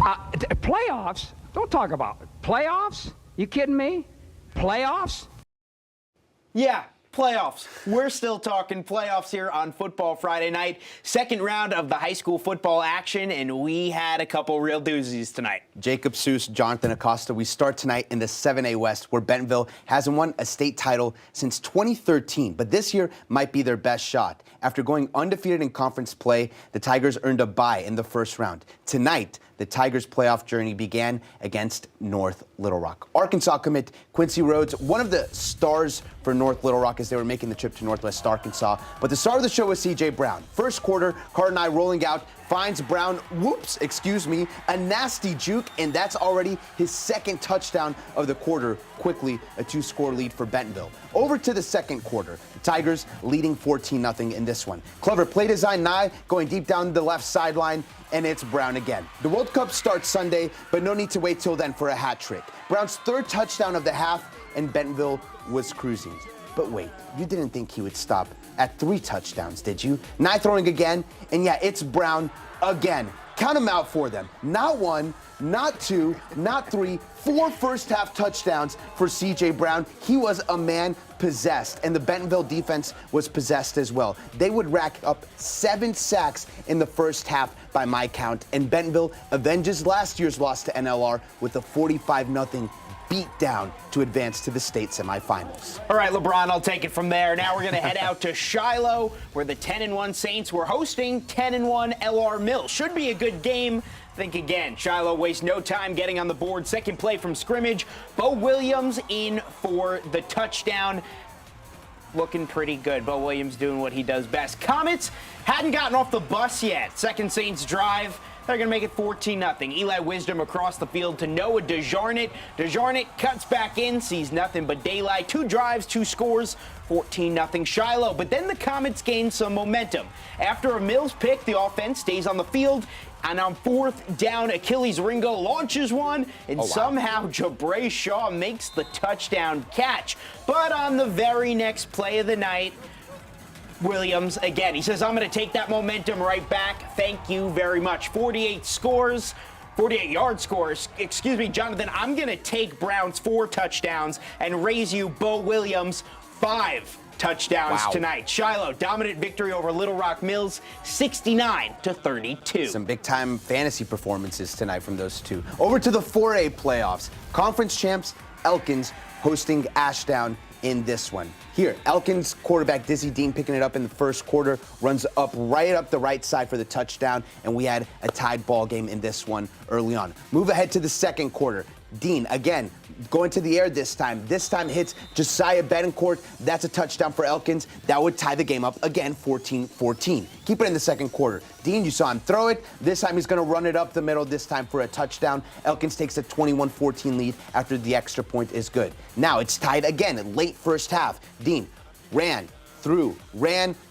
Playoffs? Don't talk about it. Playoffs? You kidding me? Playoffs? Yeah, playoffs. We're still talking playoffs here on Football Friday night. Second round of the high school football action, and we had a couple real doozies tonight. Jacob Seuss, Jonathan Acosta. We start tonight in the 7A West, where Bentonville hasn't won a state title since 2013, but this year might be their best shot. After going undefeated in conference play, the Tigers earned a bye in the first round. Tonight, the Tigers' playoff journey began against North Little Rock. Arkansas commit Quincy Rhodes, one of the stars for North Little Rock as they were making the trip to Northwest Arkansas. But the star of the show was C.J. Brown. First quarter, Cardinal rolling out, finds Brown, a nasty juke, and that's already his second touchdown of the quarter. Quickly, a 2-score lead for Bentonville. Over to the second quarter, the Tigers leading 14-0 in this one. Clever play design, Nye going deep down the left sideline, and it's Brown again. The World Cup starts Sunday, but no need to wait till then for a hat trick. Brown's third touchdown of the half, and Bentonville was cruising. But wait, you didn't think he would stop at 3 touchdowns, did you? Nye throwing again, and yeah, it's Brown again. Count them out for them. Not 1, not 2, not 3, 4 first-half touchdowns for C.J. Brown. He was a man possessed, and the Bentonville defense was possessed as well. They would rack up 7 sacks in the first half by my count, and Bentonville avenges last year's loss to NLR with a 45-0 beat down to advance to the state semifinals. All right, LeBron, I'll take it from there. Now we're going to head out to Shiloh, where the 10-1 Saints were hosting 10-1 LR Mill. Should be a good game. Think again. Shiloh wastes no time getting on the board. Second play from scrimmage. Bo Williams in for the touchdown. Looking pretty good. Bo Williams doing what he does best. Comets hadn't gotten off the bus yet. Second Saints drive. They're going to make it 14-0. Eli Wisdom across the field to Noah DeJarnett. DeJarnett cuts back in, sees nothing but daylight. 2 drives, 2 scores, 14-0 Shiloh. But then the Comets gain some momentum. After a Mills pick, the offense stays on the field. And on 4th down, Achilles Ringo launches one, and somehow Jabray Shaw makes the touchdown catch. But on the very next play of the night, Williams, again, he says, I'm going to take that momentum right back. Thank you very much. 48 yard scores, excuse me, Jonathan. I'm going to take Brown's 4 touchdowns and raise you Bo Williams 5 touchdowns tonight. Shiloh, dominant victory over Little Rock Mills, 69-32. Some big-time fantasy performances tonight from those two. Over to the 4A playoffs. Conference champs Elkins hosting Ashdown in this one. Here, Elkins quarterback Dizzy Dean picking it up in the first quarter, runs up right up the right side for the touchdown, and we had a tied ball game in this one early on. Move ahead to the second quarter. Dean, again, going to the air this time. This time hits Josiah Betancourt. That's a touchdown for Elkins. That would tie the game up again, 14-14. Keep it in the second quarter. Dean, you saw him throw it. This time he's going to run it up the middle, this time for a touchdown. Elkins takes a 21-14 lead after the extra point is good. Now it's tied again, late first half. Dean ran,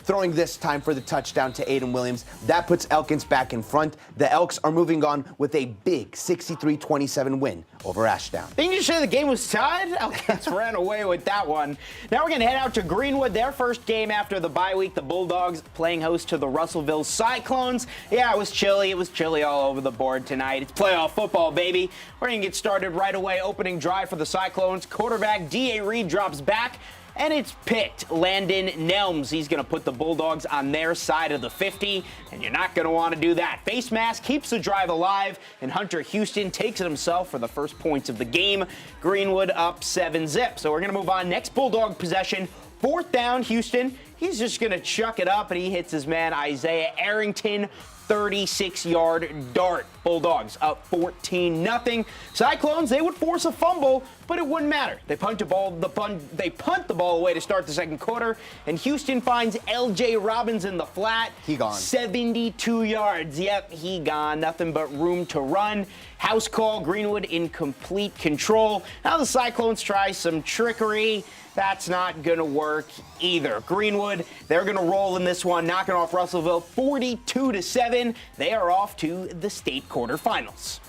throwing this time for the touchdown to Aiden Williams. That puts Elkins back in front. The Elks are moving on with a big 63-27 win over Ashdown. Didn't you say the game was tied? Elkins ran away with that one. Now we're going to head out to Greenwood, their first game after the bye week. The Bulldogs playing host to the Russellville Cyclones. Yeah, it was chilly. It was chilly all over the board tonight. It's playoff football, baby. We're going to get started right away. Opening drive for the Cyclones. Quarterback D.A. Reed drops back. And it's picked Landon Nelms. He's going to put the Bulldogs on their side of the 50, and you're not going to want to do that. Face mask keeps the drive alive, and Hunter Houston takes it himself for the first points of the game. Greenwood up 7-zip. So we're going to move on. Next Bulldog possession, 4th down, Houston. He's just going to chuck it up, and he hits his man Isaiah Arrington. 36-yard dart. Bulldogs up 14-0. Cyclones, they would force a fumble, but it wouldn't matter. They punt the ball away to start the second quarter, and Houston finds L.J. Robbins in the flat. He gone. 72 yards. Yep, he gone. Nothing but room to run. House call, Greenwood in complete control. Now the Cyclones try some trickery. That's not going to work either. Greenwood, they're going to roll in this one, knocking off Russellville 42-7. They are off to the state quarterfinals.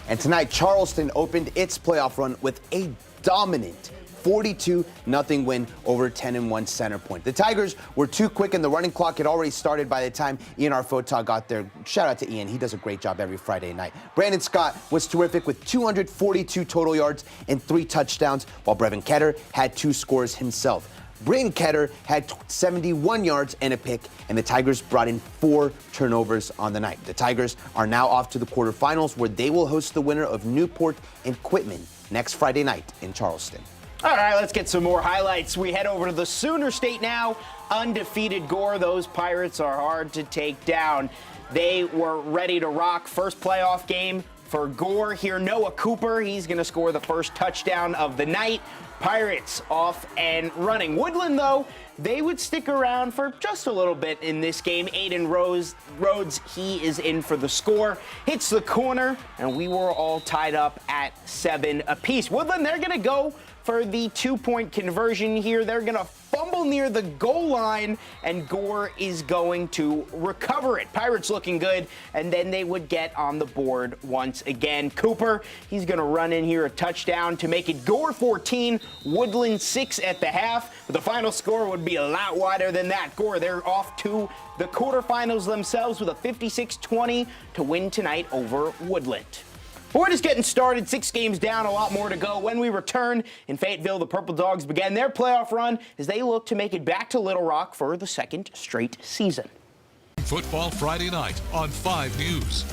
And tonight, Charleston opened its playoff run with a dominant 42-0 win over 10-1 Center Point. The Tigers were too quick, and the running clock had already started by the time Ian Poteau got there. Shout out to Ian. He does a great job every Friday night. Brandon Scott was terrific with 242 total yards and 3 touchdowns, while Brevin Ketter had 2 scores himself. Bryn Ketter had 71 yards and a pick, and the Tigers brought in 4 turnovers on the night. The Tigers are now off to the quarterfinals, where they will host the winner of Newport and Quitman next Friday night in Charleston. All right, let's get some more highlights. We head over to the Sooner State now. Undefeated Gore. Those Pirates are hard to take down. They were ready to rock. First playoff game for Gore here. Noah Cooper, he's going to score the first touchdown of the night. Pirates off and running. Woodland, though, they would stick around for just a little bit in this game. Aiden Rhodes, he is in for the score. Hits the corner, and we were all tied up at 7 apiece. Woodland, they're going to go for the 2-point conversion here. They're going to fumble near the goal line, and Gore is going to recover it. Pirates looking good, and then they would get on the board once again. Cooper, he's going to run in here a touchdown to make it Gore 14, Woodland 6 at the half. But the final score would be a lot wider than that. Gore, they're off to the quarterfinals themselves with a 56-20 to win tonight over Woodland. We're just getting started, 6 games down, a lot more to go. When we return in Fayetteville, the Purple Dogs began their playoff run as they look to make it back to Little Rock for the 2nd straight season. Football Friday night on 5 News.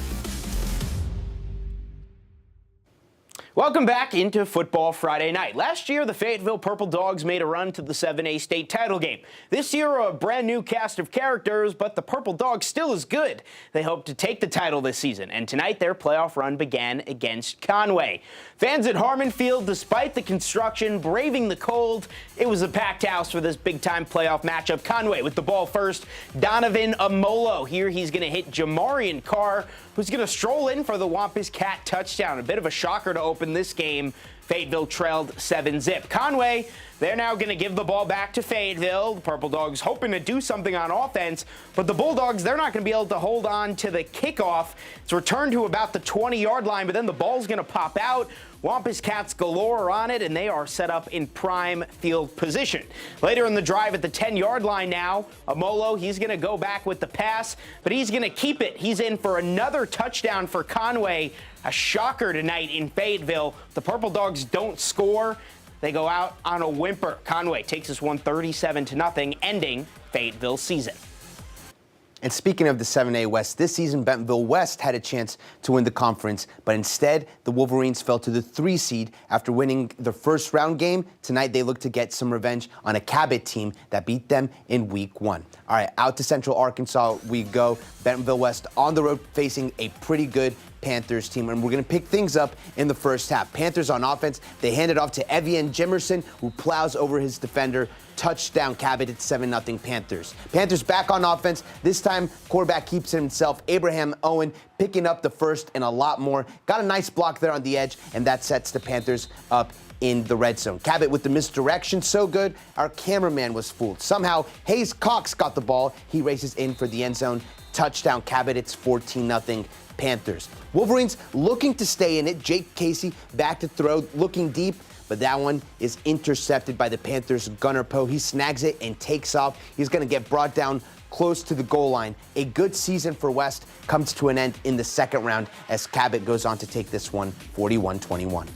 Welcome back into Football Friday night. Last year, the Fayetteville Purple Dogs made a run to the 7A state title game. This year, a brand new cast of characters, but the Purple Dogs still is good. They hope to take the title this season, and tonight their playoff run began against Conway. Fans at Harmon Field, despite the construction, braving the cold, it was a packed house for this big-time playoff matchup. Conway with the ball first. Donovan Amolo. Here he's going to hit Jamarian Carr, who's going to stroll in for the Wampus Cat touchdown. A bit of a shocker to open this game. Fayetteville trailed 7-zip. Conway, they're now going to give the ball back to Fayetteville. The Purple Dogs hoping to do something on offense, but the Bulldogs, they're not going to be able to hold on to the kickoff. It's returned to about the 20-yard line, but then the ball's going to pop out. Wampus Cats galore are on it, and they are set up in prime field position. Later in the drive at the 10-yard line now, Amolo, he's going to go back with the pass, but he's going to keep it. He's in for another touchdown for Conway. A shocker tonight in Fayetteville. The Purple Dogs don't score. They go out on a whimper. Conway takes this one 37-0, ending Fayetteville's season. And speaking of the 7A West, this season Bentonville West had a chance to win the conference, but instead the Wolverines fell to the 3 seed after winning their first round game. Tonight they look to get some revenge on a Cabot team that beat them in week 1. All right, out to Central Arkansas we go. Bentonville West on the road facing a pretty good Panthers team, and we're going to pick things up in the first half. Panthers on offense, they hand it off to Evian Jimerson, who plows over his defender. Touchdown, Cabot at 7-0 Panthers. Panthers back on offense. This time, quarterback keeps it himself. Abraham Owen picking up the first and a lot more. Got a nice block there on the edge, and that sets the Panthers up in the red zone. Cabot with the misdirection, so good, our cameraman was fooled. Somehow, Hayes Cox got the ball. He races in for the end zone. Touchdown, Cabot. It's 14-0 Panthers. Wolverines looking to stay in it. Jake Casey back to throw, looking deep, but that one is intercepted by the Panthers' Gunnar Poe. He snags it and takes off. He's going to get brought down close to the goal line. A good season for West comes to an end in the second round as Cabot goes on to take this one 41-21.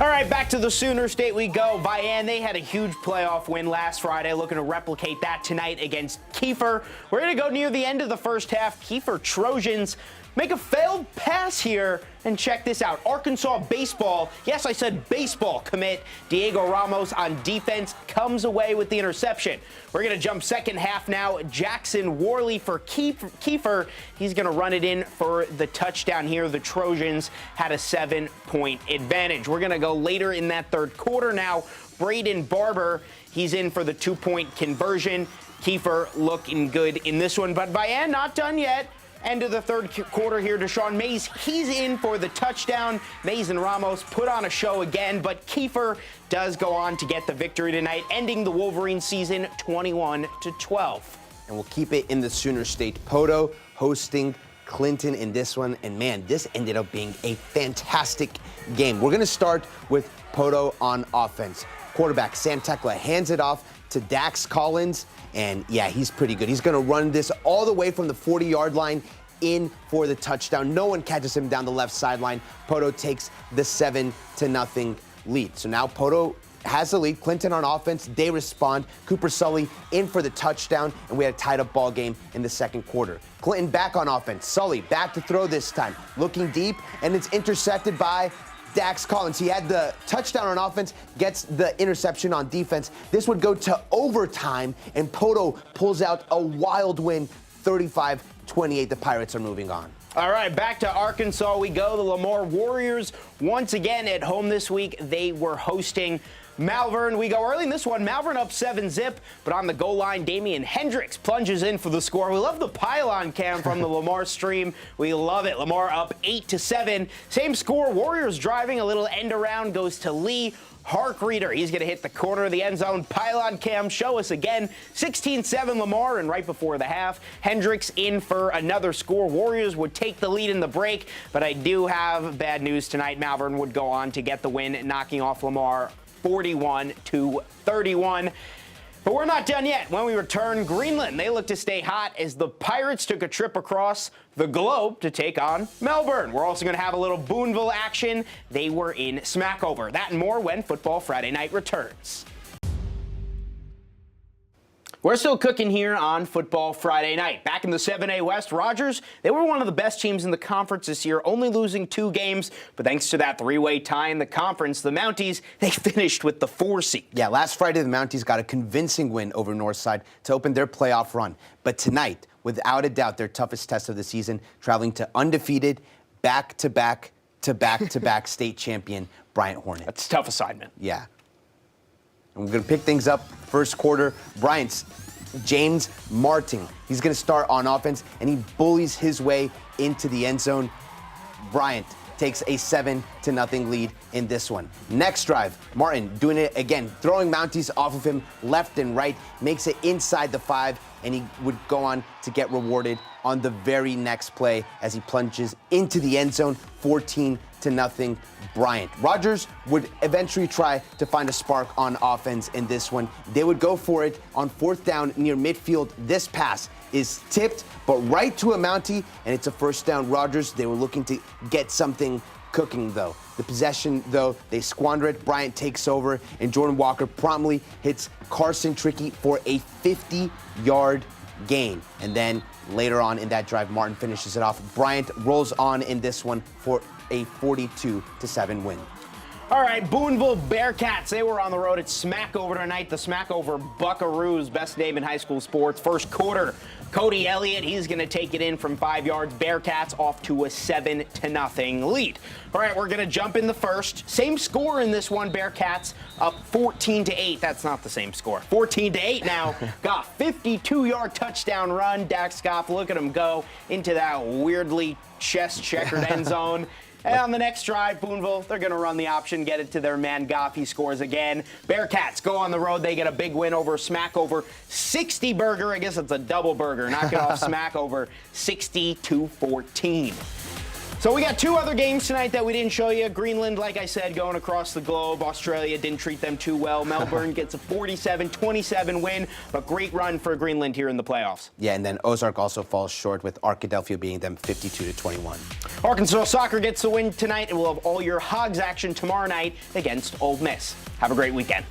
All right, back to the Sooner State we go. Bryant, they had a huge playoff win last Friday, looking to replicate that tonight against Kiefer. We're going to go near the end of the first half. Kiefer Trojans make a failed pass here, and check this out. Arkansas baseball, yes, I said baseball commit, Diego Ramos on defense comes away with the interception. We're going to jump second half now. Jackson Worley for Kiefer. He's going to run it in for the touchdown here. The Trojans had a 7-point advantage. We're going to go later in that third quarter now. Braden Barber, he's in for the 2-point conversion. Kiefer looking good in this one, but Bryant not done yet. End of the third quarter here, Deshaun Mays, he's in for the touchdown. Mays and Ramos put on a show again, but Kiefer does go on to get the victory tonight, ending the Wolverine season 21-12. And we'll keep it in the Sooner State. Poteau hosting Clinton in this one, and man, this ended up being a fantastic game. We're going to start with Poteau on offense. quarterback Sam Tekla hands it off to Dax Collins, and yeah, he's pretty good. He's going to run this all the way from the 40-yard line in for the touchdown. No one catches him down the left sideline. Poteau takes the 7-0 lead. So now Poteau has the lead. Clinton on offense, they respond. Cooper Sully in for the touchdown, and we had a tied-up ball game in the second quarter. Clinton back on offense. Sully back to throw this time, looking deep, and it's intercepted by Dax Collins. He had the touchdown on offense, gets the interception on defense. This would go to overtime, and Poteau pulls out a wild win, 35-28. The Pirates are moving on. All right, back to Arkansas we go. The Lamar Warriors once again at home this week. They were hosting Malvern. We go early in this one. Malvern up 7-0, but on the goal line, Damian Hendricks plunges in for the score. We love the pylon cam from the Lamar stream. We love it. Lamar up 8-7. Same score. Warriors driving. A little end around goes to Lee Harkreader. He's going to hit the corner of the end zone. Pylon cam show us again. 16-7 Lamar, and right before the half, Hendricks in for another score. Warriors would take the lead in the break, but I do have bad news tonight. Malvern would go on to get the win, knocking off Lamar 41-31. But we're not done yet. When we return, Greenland, they look to stay hot as the Pirates took a trip across the globe to take on Malvern. We're also going to have a little Booneville action. They were in Smackover. That and more when Football Friday Night returns. We're still cooking here on Football Friday Night. Back in the 7A West, Rogers, they were one of the best teams in the conference this year, only losing 2 games. But thanks to that 3-way tie in the conference, the Mounties, they finished with the 4 seed. Yeah, last Friday, the Mounties got a convincing win over Northside to open their playoff run. But tonight, without a doubt, their toughest test of the season, traveling to undefeated, back-to-back state champion Bryant Hornet. That's a tough assignment. Yeah. And we're going to pick things up first quarter. Bryant's James Martin. He's going to start on offense, and he bullies his way into the end zone. Bryant takes a 7-0 lead in this one. Next drive, Martin doing it again, throwing Mounties off of him left and right, makes it inside the 5, and he would go on to get rewarded on the very next play as he plunges into the end zone, 14-0 Bryant. Rogers would eventually try to find a spark on offense in this one. They would go for it on 4th down near midfield. This pass is tipped, but right to a Mountie, and it's a first down. Rogers, they were looking to get something cooking, though. The possession, though, they squander it. Bryant takes over, and Jordan Walker promptly hits Carson Trickey for a 50-yard gain. And then later on in that drive, Martin finishes it off. Bryant rolls on in this one for a 42-7 win. All right, Booneville Bearcats, they were on the road at Smackover tonight. The Smackover Buckaroos, best name in high school sports. First quarter, Cody Elliott, he's going to take it in from 5 yards. Bearcats off to a 7-0 lead. All right, we're going to jump in the first. Same score in this one, Bearcats up 14-8. That's not the same score. 14-8 now. Got 52-yard touchdown run. Dax Goff, look at him go into that weirdly chest-checkered end zone. And on the next drive, Booneville, they're going to run the option, get it to their man Goff. He scores again. Bearcats go on the road. They get a big win over Smackover. 60 burger. I guess it's a double burger. Knock it off Smackover 60-14. So we got 2 other games tonight that we didn't show you. Greenland, like I said, going across the globe. Australia didn't treat them too well. Malvern gets a 47-27 win, but great run for Greenland here in the playoffs. Yeah, and then Ozark also falls short with Arkadelphia beating them 52-21. Arkansas soccer gets the win tonight, and we'll have all your Hogs action tomorrow night against Ole Miss. Have a great weekend.